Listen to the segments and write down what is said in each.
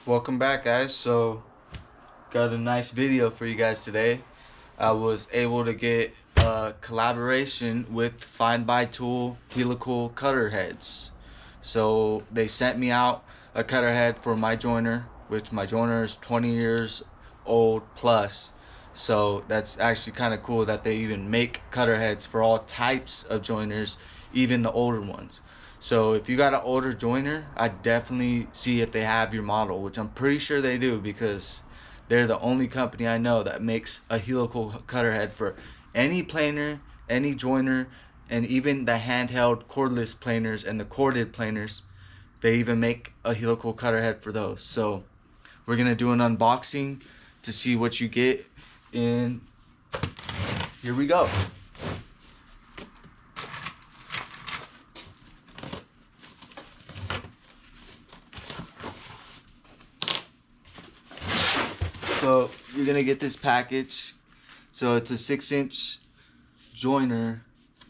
Welcome back, guys. So got a nice video for you guys today. I was able to get a collaboration with FINDBUYTOOL helical cutter heads. So they sent me out a cutter head for my joiner, which my joiner is 20 years old plus. So that's actually kind of cool that they even make cutter heads for all types of joiners, even the older ones. So if you got an older joiner, I definitely see if they have your model, which I'm pretty sure they do, because they're the only company I know that makes a helical cutter head for any planer, any joiner, and even the handheld cordless planers and the corded planers. They even make a helical cutter head for those. So we're gonna do an unboxing to see what you get, and here we go. So you're gonna get this package. So it's a 6-inch joiner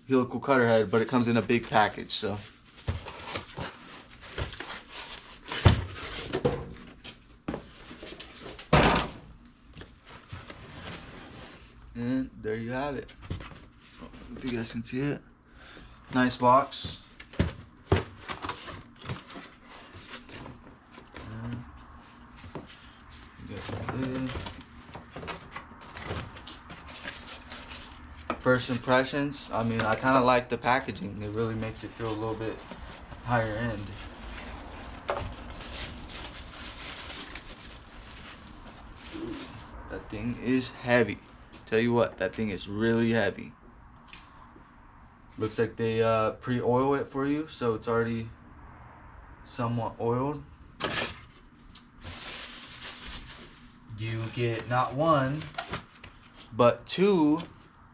helical cutter head, but it comes in a big package. So and there you have it. If you guys can see it, nice box. First impressions, I mean, I kind of like the packaging. It really makes it feel a little bit higher end. Ooh, that thing is heavy. Tell you what, that thing is really heavy. Looks like they pre-oil it for you, so it's already somewhat oiled. You get not one, but two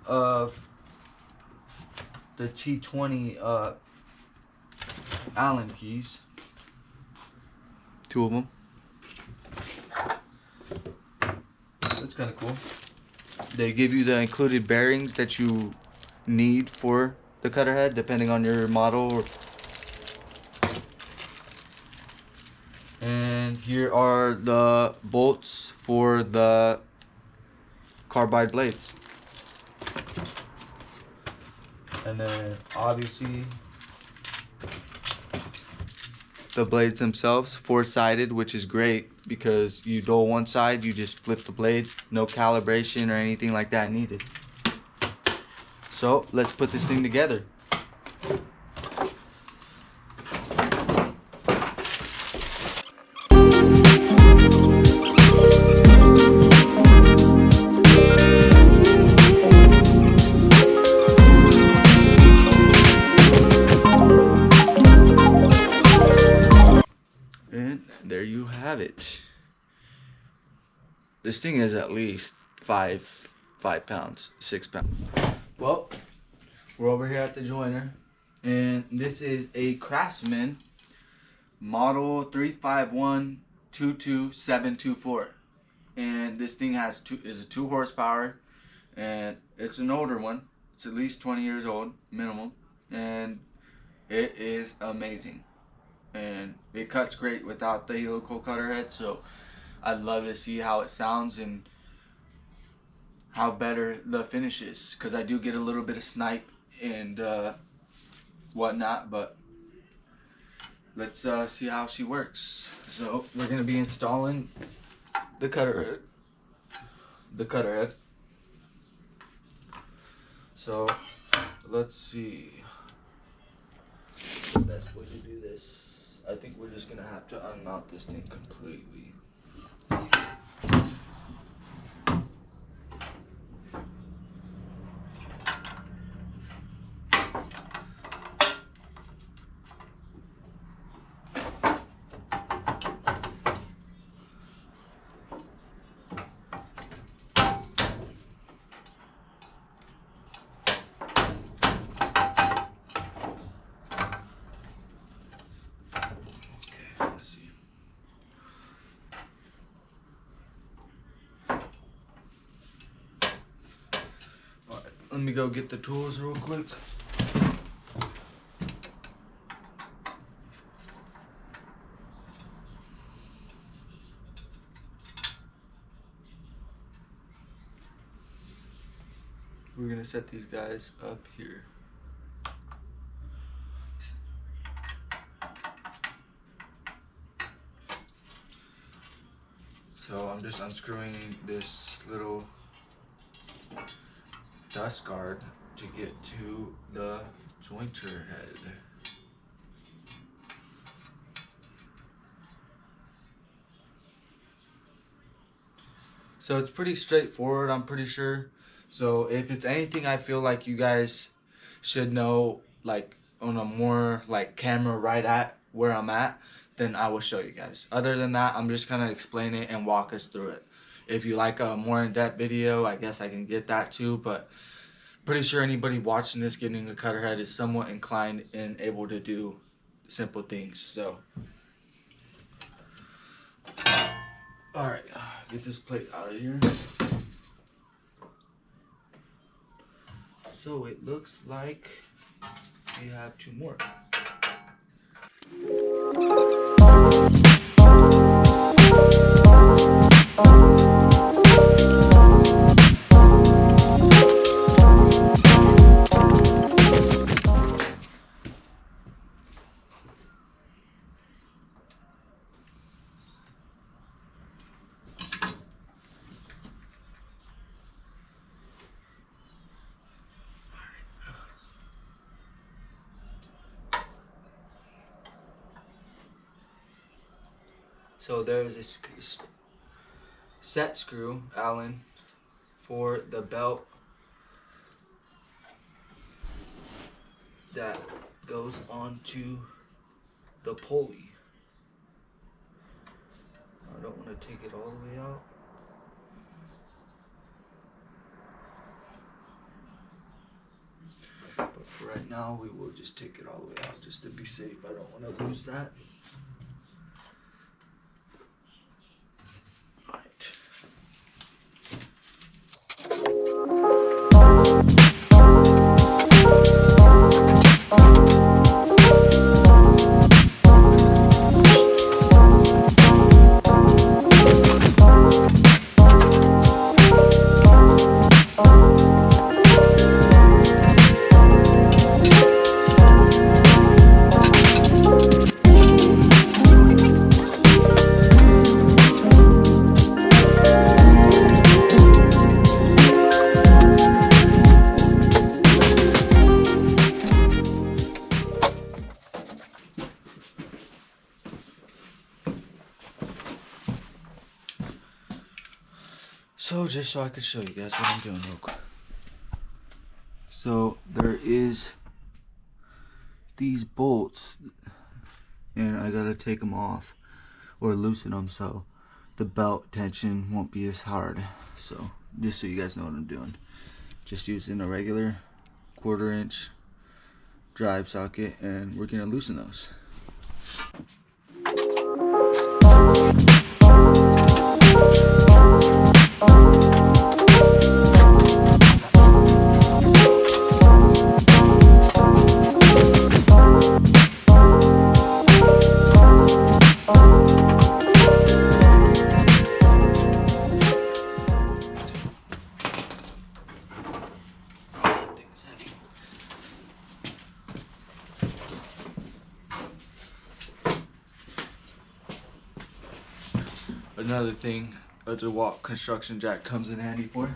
of the T20 Allen keys. Two of them. That's kind of cool. They give you the included bearings that you need for the cutter head, depending on your model. And here are the bolts for the carbide blades. And then obviously the blades themselves, 4-sided, which is great because you dull one side, you just flip the blade, no calibration or anything like that needed. So let's put this thing together. And there you have it. This thing is at least 5 pounds, 6 pounds. Well, we're over here at the joiner, and this is a Craftsman model 351-22724, and this thing is a 2 horsepower, and it's an older one. It's at least 20 years old minimum, and it is amazing. And it cuts great without the helical cutter head, so I'd love to see how it sounds and how better the finish is, because I do get a little bit of snipe and whatnot, but let's see how she works. So we're gonna be installing the cutter head. So let's see the best way to do this. I think we're just gonna have to unmount this thing completely. Let me go get the tools real quick. we're gonna set these guys up here. So I'm just unscrewing this little dust guard to get to the jointer head. So it's pretty straightforward, I'm pretty sure. So if it's anything I feel like you guys should know, like on a more like camera right at where I'm at, then I will show you guys. Other than that, I'm just gonna explain it and walk us through it. If you like a more in-depth video, I guess I can get that too, but pretty sure anybody watching this getting a cutter head is somewhat inclined and able to do simple things. So alright, get this plate out of here. So it looks like we have two more. So there's a set screw, Allen, for the belt that goes onto the pulley. I don't want to take it all the way out. But for right now, we will just take it all the way out just to be safe. I don't want to lose that. So just so I could show you guys what I'm doing real quick. So there is these bolts and I gotta take them off or loosen them so the belt tension won't be as hard. So just so you guys know what I'm doing. Just using a regular 1/4 inch drive socket and we're gonna loosen those. Another thing a DeWalt construction jack comes in handy for.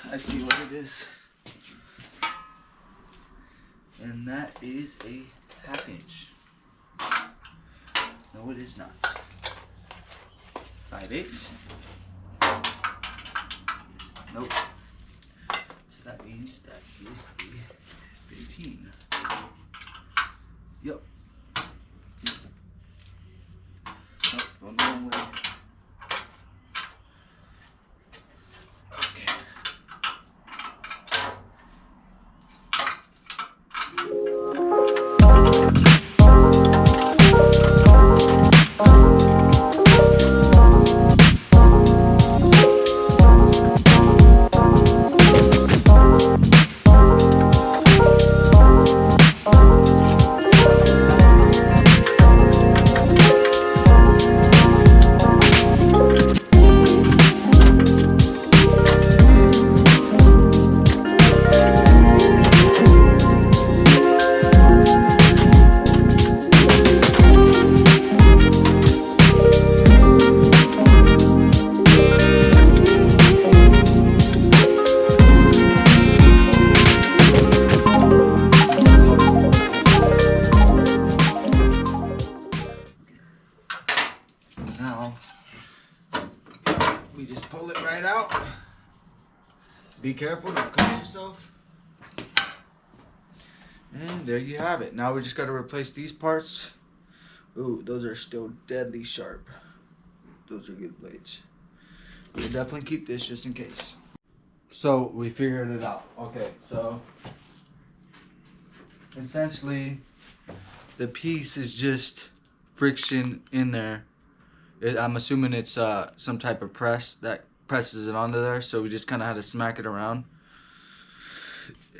I see what it is, and that is a 1/2 inch. No, it is not. 5/8. Nope. So that means that is a 15. Yep. Oh, going the wrong way. Okay. Now, we just pull it right out. Be careful, don't cut yourself. And there you have it. Now we just got to replace these parts. Ooh, those are still deadly sharp. Those are good blades. We'll definitely keep this just in case. So we figured it out. Okay, so essentially the piece is just friction in there. I'm assuming it's some type of press that presses it onto there. So we just kind of had to smack it around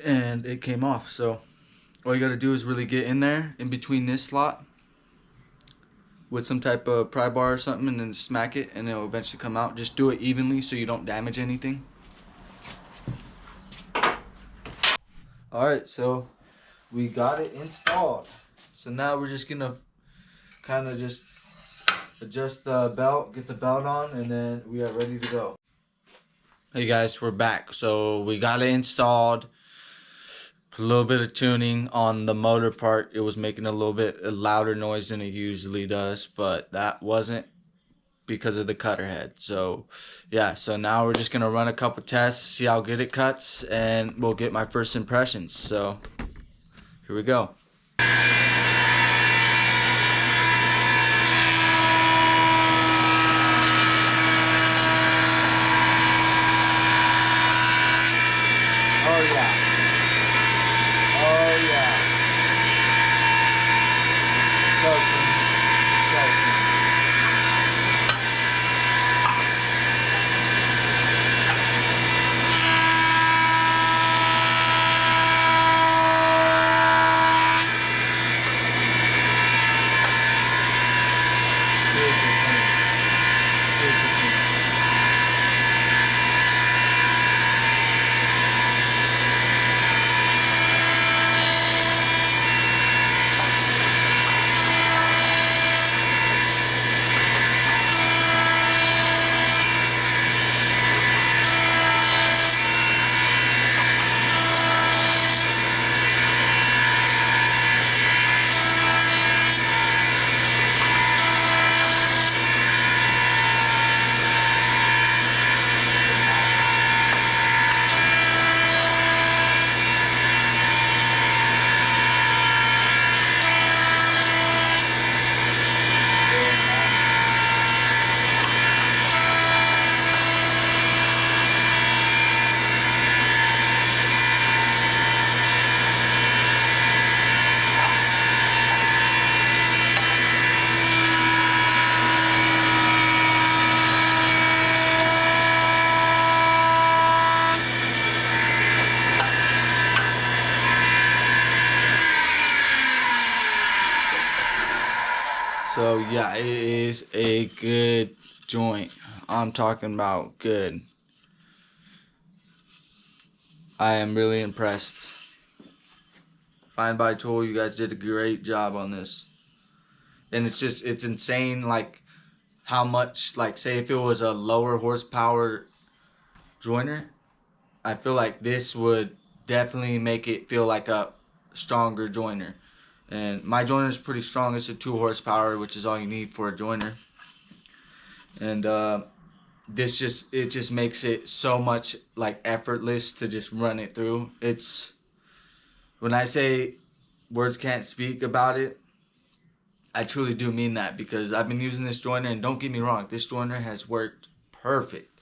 and it came off. So all you got to do is really get in there in between this slot with some type of pry bar or something and then smack it and it'll eventually come out. Just do it evenly so you don't damage anything. Alright, so we got it installed. So now we're just gonna kind of just adjust the belt, get the belt on, and then we are ready to go. Hey guys, we're back. So we got it installed. A little bit of tuning on the motor part. It was making a little bit louder noise than it usually does, but that wasn't because of the cutter head. So yeah, so now we're just gonna run a couple tests, see how good it cuts, and we'll get my first impressions. So here we go. Oh yeah. Oh yeah. Soaking. Soaking. So yeah, it is a good joint. I'm talking about good. I am really impressed. FINDBUYTOOL, you guys did a great job on this. And it's insane, like how much, like say if it was a lower horsepower joiner, I feel like this would definitely make it feel like a stronger joiner. And my joiner is pretty strong. It's a 2 horsepower, which is all you need for a joiner. And it just makes it so much like effortless to just run it through. It's when I say words can't speak about it. I truly do mean that, because I've been using this joiner, and don't get me wrong, this joiner has worked perfect.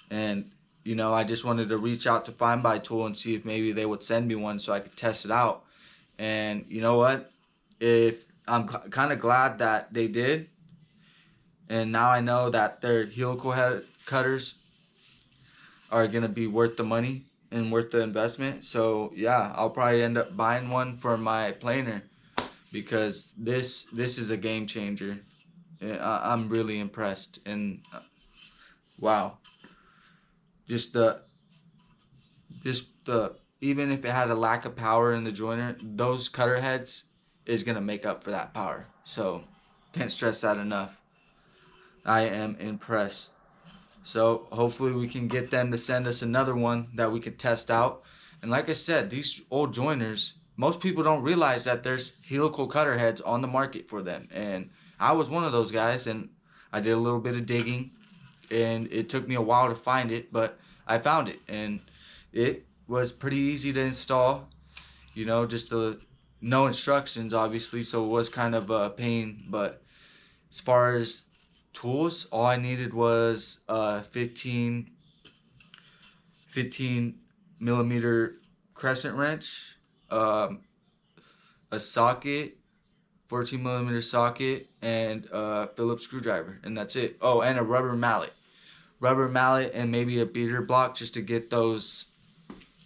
And you know, I just wanted to reach out to FINDBUYTOOL and see if maybe they would send me one so I could test it out. And you know what? If I'm kind of glad that they did, and now I know that their helical head cutters are gonna be worth the money and worth the investment. So yeah, I'll probably end up buying one for my planer, because this is a game changer. I'm really impressed, and wow, just the even if it had a lack of power in the joiner, those cutter heads is gonna make up for that power. So can't stress that enough. I am impressed. So hopefully we can get them to send us another one that we could test out. And like I said, these old joiners, most people don't realize that there's helical cutter heads on the market for them. And I was one of those guys, and I did a little bit of digging, and it took me a while to find it, but I found it, and it was pretty easy to install. You know, just the no instructions obviously, so it was kind of a pain. But as far as tools, all I needed was a 15 millimeter crescent wrench, a socket, 14 millimeter socket, and a Phillips screwdriver, and that's it. Oh, and a rubber mallet. And maybe a beater block, just to get those,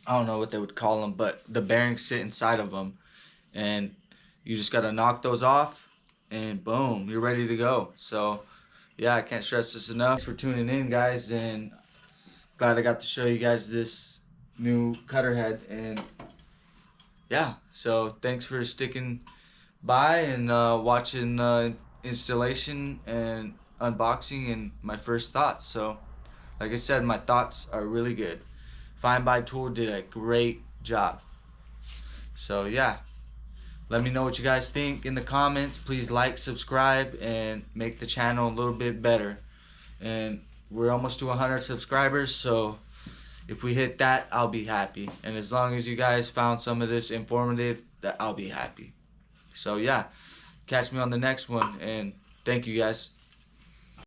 I don't know what they would call them, but the bearings sit inside of them. And you just got to knock those off, and boom, you're ready to go. So yeah, I can't stress this enough. Thanks for tuning in, guys, and glad I got to show you guys this new cutter head. And yeah, so thanks for sticking by and watching the installation and unboxing and my first thoughts. So like I said, my thoughts are really good. FINDBUYTOOL did a great job. So yeah, let me know what you guys think in the comments. Please like, subscribe, and make the channel a little bit better. And we're almost to 100 subscribers, so if we hit that, I'll be happy. And as long as you guys found some of this informative, that I'll be happy. So yeah, catch me on the next one, and thank you guys.